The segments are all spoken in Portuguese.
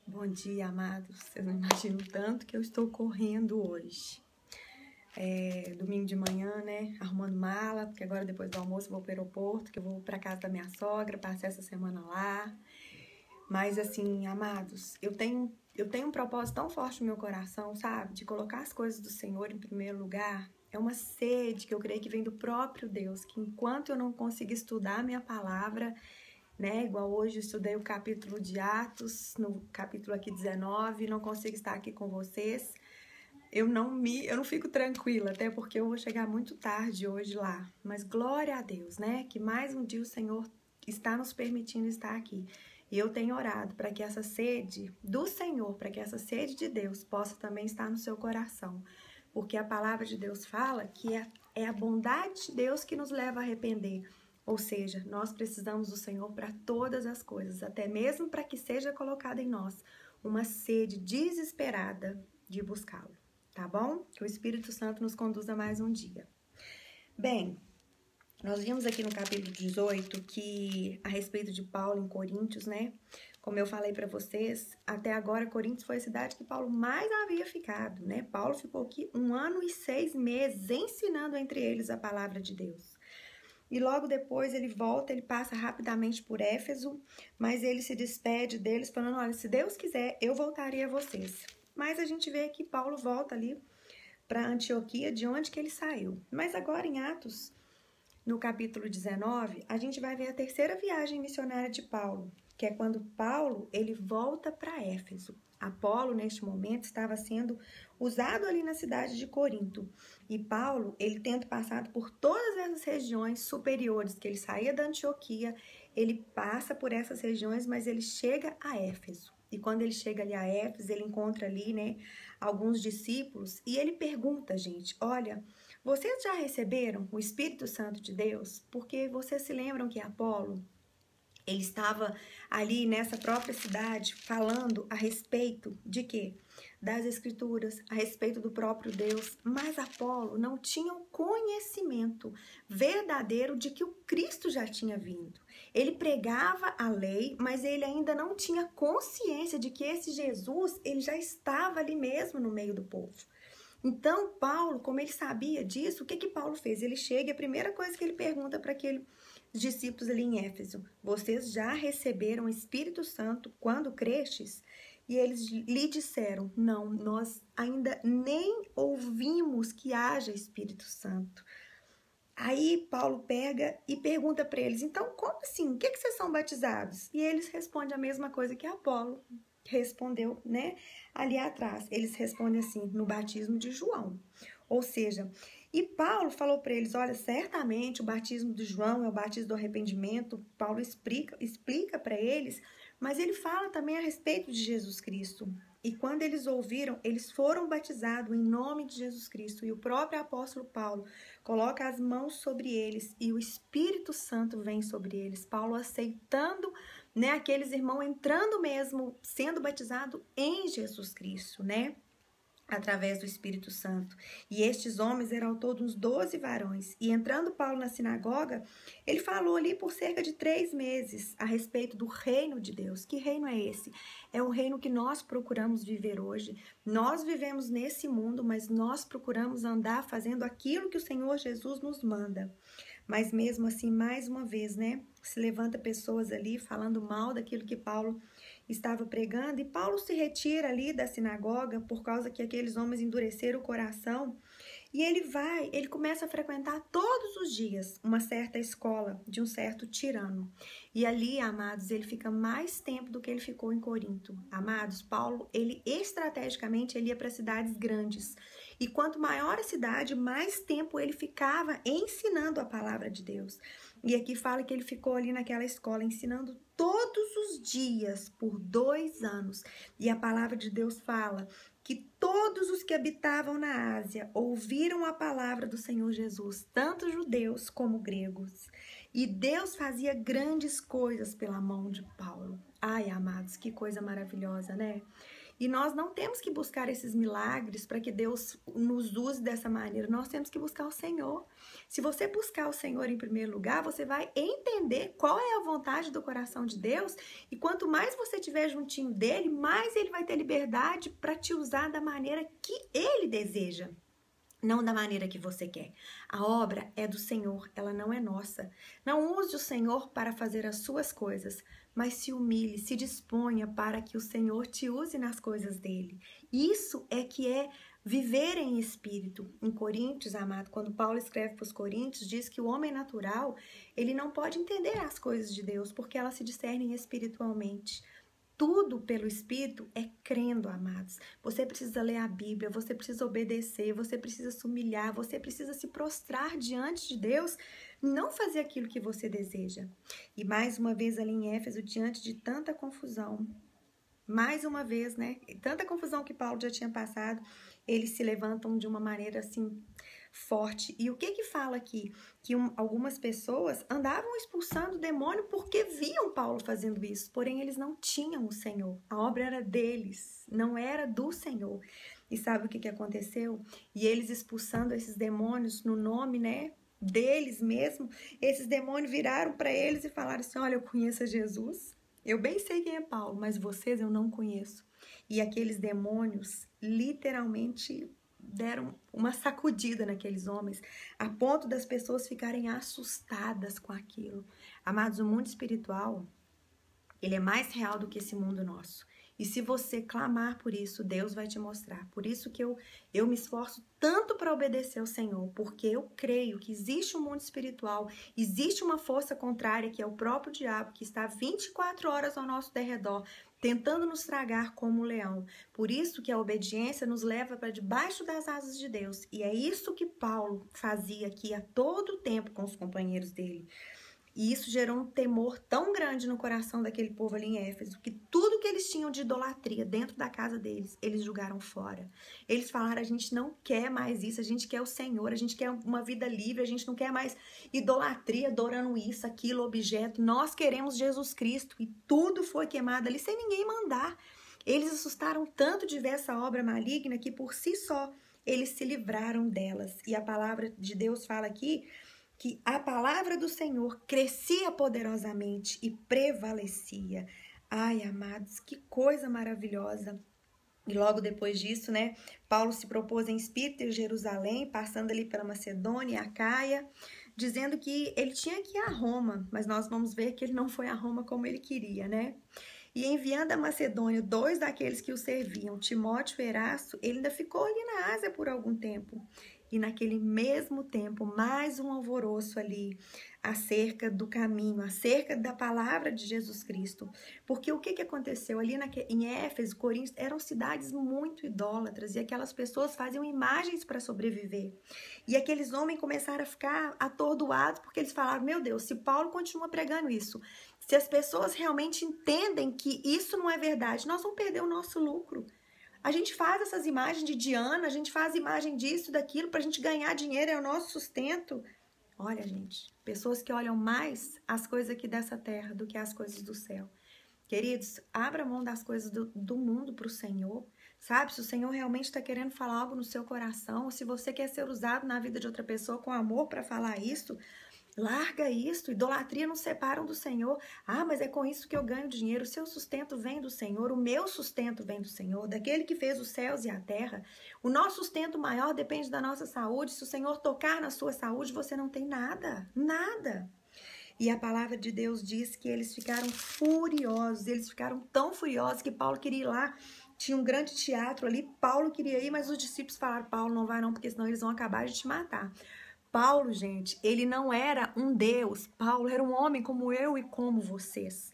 Bom dia, amados. Vocês não imaginam tanto que eu estou correndo hoje. Domingo de manhã, né? Arrumando mala, porque agora depois do almoço eu vou para o aeroporto, que eu vou para casa da minha sogra, passei essa semana lá. Mas assim, amados, eu tenho um propósito tão forte no meu coração, sabe? De colocar as coisas do Senhor em primeiro lugar. É uma sede que eu creio que vem do próprio Deus, que enquanto eu não consigo estudar a minha palavra, né? Igual hoje eu estudei o capítulo de Atos, no capítulo aqui 19, não consigo estar aqui com vocês. Eu não fico tranquila, até porque eu vou chegar muito tarde hoje lá. Mas glória a Deus, né? Que mais um dia o Senhor está nos permitindo estar aqui. E eu tenho orado para que essa sede do Senhor, para que essa sede de Deus possa também estar no seu coração. Porque a palavra de Deus fala que é a bondade de Deus que nos leva a arrepender. Ou seja, nós precisamos do Senhor para todas as coisas, até mesmo para que seja colocada em nós uma sede desesperada de buscá-lo, tá bom? Que o Espírito Santo nos conduza mais um dia. Bem, nós vimos aqui no capítulo 18 que a respeito de Paulo em Coríntios, né? Como eu falei para vocês, até agora Coríntios foi a cidade que Paulo mais havia ficado, né? Paulo ficou aqui 1 ano e 6 meses ensinando entre eles a palavra de Deus. E logo depois ele volta, ele passa rapidamente por Éfeso, mas ele se despede deles falando, olha, se Deus quiser, eu voltarei a vocês. Mas a gente vê que Paulo volta ali para Antioquia, de onde que ele saiu. Mas agora em Atos, no capítulo 19, a gente vai ver a terceira viagem missionária de Paulo, que é quando Paulo ele volta para Éfeso. Apolo, neste momento, estava sendo usado ali na cidade de Corinto. E Paulo, ele tendo passado por todas essas regiões superiores, que ele saía da Antioquia, ele passa por essas regiões, mas ele chega a Éfeso. E quando ele chega ali a Éfeso, ele encontra ali, né, alguns discípulos, e ele pergunta, gente, olha, vocês já receberam o Espírito Santo de Deus? Porque vocês se lembram que Apolo, ele estava ali nessa própria cidade falando a respeito de quê? Das Escrituras, a respeito do próprio Deus. Mas Apolo não tinha o conhecimento verdadeiro de que o Cristo já tinha vindo. Ele pregava a lei, mas ele ainda não tinha consciência de que esse Jesus, ele já estava ali mesmo no meio do povo. Então, Paulo, como ele sabia disso, o que Paulo fez? Ele chega e a primeira coisa que ele pergunta para aqueles discípulos ali em Éfeso, vocês já receberam o Espírito Santo quando crestes? E eles lhe disseram, não, nós ainda nem ouvimos que haja Espírito Santo. Aí Paulo pega e pergunta para eles, então como assim? O que vocês são batizados? E eles respondem a mesma coisa que Apolo respondeu, né? Ali atrás, eles respondem assim, no batismo de João. Ou seja, e Paulo falou para eles, olha, certamente o batismo de João é o batismo do arrependimento. Paulo explica para eles, mas ele fala também a respeito de Jesus Cristo. E quando eles ouviram, eles foram batizados em nome de Jesus Cristo. E o próprio apóstolo Paulo coloca as mãos sobre eles e o Espírito Santo vem sobre eles. Paulo aceitando, né, aqueles irmãos entrando mesmo, sendo batizado em Jesus Cristo, né? Através do Espírito Santo. E estes homens eram todos 12 varões. E entrando Paulo na sinagoga, ele falou ali por cerca de 3 meses a respeito do reino de Deus. Que reino é esse? É um reino que nós procuramos viver hoje. Nós vivemos nesse mundo, mas nós procuramos andar fazendo aquilo que o Senhor Jesus nos manda. Mas mesmo assim, mais uma vez, né? Se levanta pessoas ali falando mal daquilo que Paulo estava pregando, e Paulo se retira ali da sinagoga por causa que aqueles homens endureceram o coração, e ele começa a frequentar todos os dias uma certa escola de um certo tirano. E ali, amados, ele fica mais tempo do que ele ficou em Corinto. Amados, Paulo, ele estrategicamente ele ia para cidades grandes. E quanto maior a cidade, mais tempo ele ficava ensinando a palavra de Deus. E aqui fala que ele ficou ali naquela escola ensinando todos os dias por 2 anos. E a palavra de Deus fala que todos os que habitavam na Ásia ouviram a palavra do Senhor Jesus, tanto judeus como gregos. E Deus fazia grandes coisas pela mão de Paulo. Ai, amados, que coisa maravilhosa, né? E nós não temos que buscar esses milagres para que Deus nos use dessa maneira. Nós temos que buscar o Senhor. Se você buscar o Senhor em primeiro lugar, você vai entender qual é a vontade do coração de Deus. E quanto mais você estiver juntinho dele, mais ele vai ter liberdade para te usar da maneira que ele deseja. Não da maneira que você quer. A obra é do Senhor, ela não é nossa. Não use o Senhor para fazer as suas coisas, mas se humilhe, se disponha para que o Senhor te use nas coisas dele. Isso é que é viver em espírito. Em Coríntios, amado, quando Paulo escreve para os Coríntios, diz que o homem natural, ele não pode entender as coisas de Deus, porque elas se discernem espiritualmente. Tudo pelo Espírito é crendo, amados. Você precisa ler a Bíblia, você precisa obedecer, você precisa se humilhar, você precisa se prostrar diante de Deus, não fazer aquilo que você deseja. E mais uma vez ali em Éfeso, diante de tanta confusão, mais uma vez, né? Tanta confusão que Paulo já tinha passado, eles se levantam de uma maneira assim forte. E o que fala aqui? Que algumas pessoas andavam expulsando o demônio porque viam Paulo fazendo isso, porém eles não tinham o Senhor. A obra era deles, não era do Senhor. E sabe o que aconteceu? E eles expulsando esses demônios no nome, né, deles mesmo, esses demônios viraram para eles e falaram assim: olha, eu conheço Jesus, eu bem sei quem é Paulo, mas vocês eu não conheço. E aqueles demônios literalmente deram uma sacudida naqueles homens, a ponto das pessoas ficarem assustadas com aquilo. Amados, o mundo espiritual, ele é mais real do que esse mundo nosso. E se você clamar por isso, Deus vai te mostrar. Por isso que eu me esforço tanto para obedecer ao Senhor, porque eu creio que existe um mundo espiritual, existe uma força contrária, que é o próprio diabo, que está 24 horas ao nosso derredor, tentando nos tragar como um leão. Por isso que a obediência nos leva para debaixo das asas de Deus. E é isso que Paulo fazia aqui a todo tempo com os companheiros dele. E isso gerou um temor tão grande no coração daquele povo ali em Éfeso, que tudo que eles tinham de idolatria dentro da casa deles, eles jogaram fora. Eles falaram: a gente não quer mais isso, a gente quer o Senhor, a gente quer uma vida livre, a gente não quer mais idolatria, adorando isso, aquilo, objeto. Nós queremos Jesus Cristo. E tudo foi queimado ali sem ninguém mandar. Eles assustaram tanto de ver essa obra maligna que por si só eles se livraram delas. E a palavra de Deus fala aqui que a palavra do Senhor crescia poderosamente e prevalecia. Ai, amados, que coisa maravilhosa. E logo depois disso, né, Paulo se propôs em espírito em Jerusalém, passando ali pela Macedônia e Acaia, dizendo que ele tinha que ir a Roma, mas nós vamos ver que ele não foi a Roma como ele queria, né? E enviando a Macedônia 2 daqueles que o serviam, Timóteo e Erasto, ele ainda ficou ali na Ásia por algum tempo. E naquele mesmo tempo, mais um alvoroço ali acerca do caminho, acerca da palavra de Jesus Cristo. Porque o que aconteceu ali em Éfeso, Coríntios, eram cidades muito idólatras e aquelas pessoas faziam imagens para sobreviver. E aqueles homens começaram a ficar atordoados porque eles falaram: meu Deus, se Paulo continua pregando isso, se as pessoas realmente entendem que isso não é verdade, nós vamos perder o nosso lucro. A gente faz essas imagens de Diana, a gente faz imagem disso, daquilo, para a gente ganhar dinheiro, é o nosso sustento. Olha, gente, pessoas que olham mais as coisas aqui dessa terra do que as coisas do céu. Queridos, abra mão das coisas do mundo para o Senhor, sabe? Se o Senhor realmente está querendo falar algo no seu coração, ou se você quer ser usado na vida de outra pessoa com amor para falar isso, larga isso. Idolatria nos separam do Senhor. Ah, mas é com isso que eu ganho dinheiro. O seu sustento vem do Senhor, o meu sustento vem do Senhor, daquele que fez os céus e a terra. O nosso sustento maior depende da nossa saúde. Se o Senhor tocar na sua saúde, você não tem nada, nada. E a palavra de Deus diz que eles ficaram furiosos, eles ficaram tão furiosos que Paulo queria ir lá. Tinha um grande teatro ali, Paulo queria ir, mas os discípulos falaram: Paulo, não vai não, porque senão eles vão acabar de te matar. Paulo, gente, ele não era um Deus. Paulo era um homem como eu e como vocês.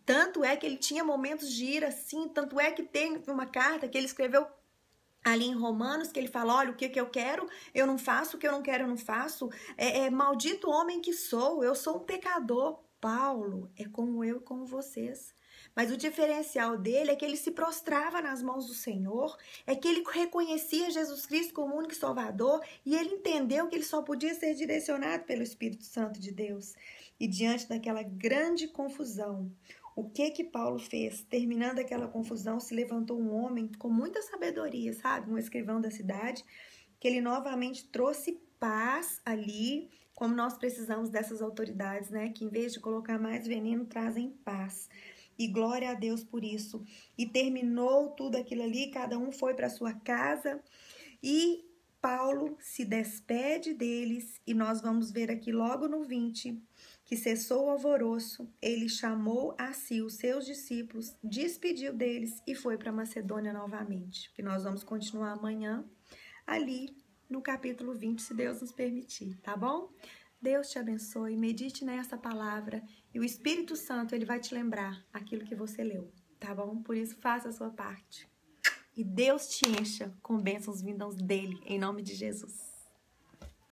Tanto é que ele tinha momentos de ira assim, tanto é que tem uma carta que ele escreveu ali em Romanos, que ele fala: olha, o que eu quero, eu não faço, o que eu não quero, eu não faço. Maldito homem que sou, eu sou um pecador. Paulo é como eu e como vocês. Mas o diferencial dele é que ele se prostrava nas mãos do Senhor, é que ele reconhecia Jesus Cristo como único Salvador e ele entendeu que ele só podia ser direcionado pelo Espírito Santo de Deus. E diante daquela grande confusão, O que Paulo fez? Terminando aquela confusão, se levantou um homem com muita sabedoria, sabe? Um escrivão da cidade, que ele novamente trouxe paz ali, como nós precisamos dessas autoridades, né? Que em vez de colocar mais veneno, trazem paz. E glória a Deus por isso. E terminou tudo aquilo ali, cada um foi para sua casa e Paulo se despede deles e nós vamos ver aqui logo no 20 que cessou o alvoroço, ele chamou a si os seus discípulos, despediu deles e foi para Macedônia novamente. Que nós vamos continuar amanhã ali no capítulo 20, se Deus nos permitir, tá bom? Deus te abençoe, medite nessa palavra e o Espírito Santo, ele vai te lembrar aquilo que você leu, tá bom? Por isso, faça a sua parte. E Deus te encha com bênçãos vindas dele, em nome de Jesus.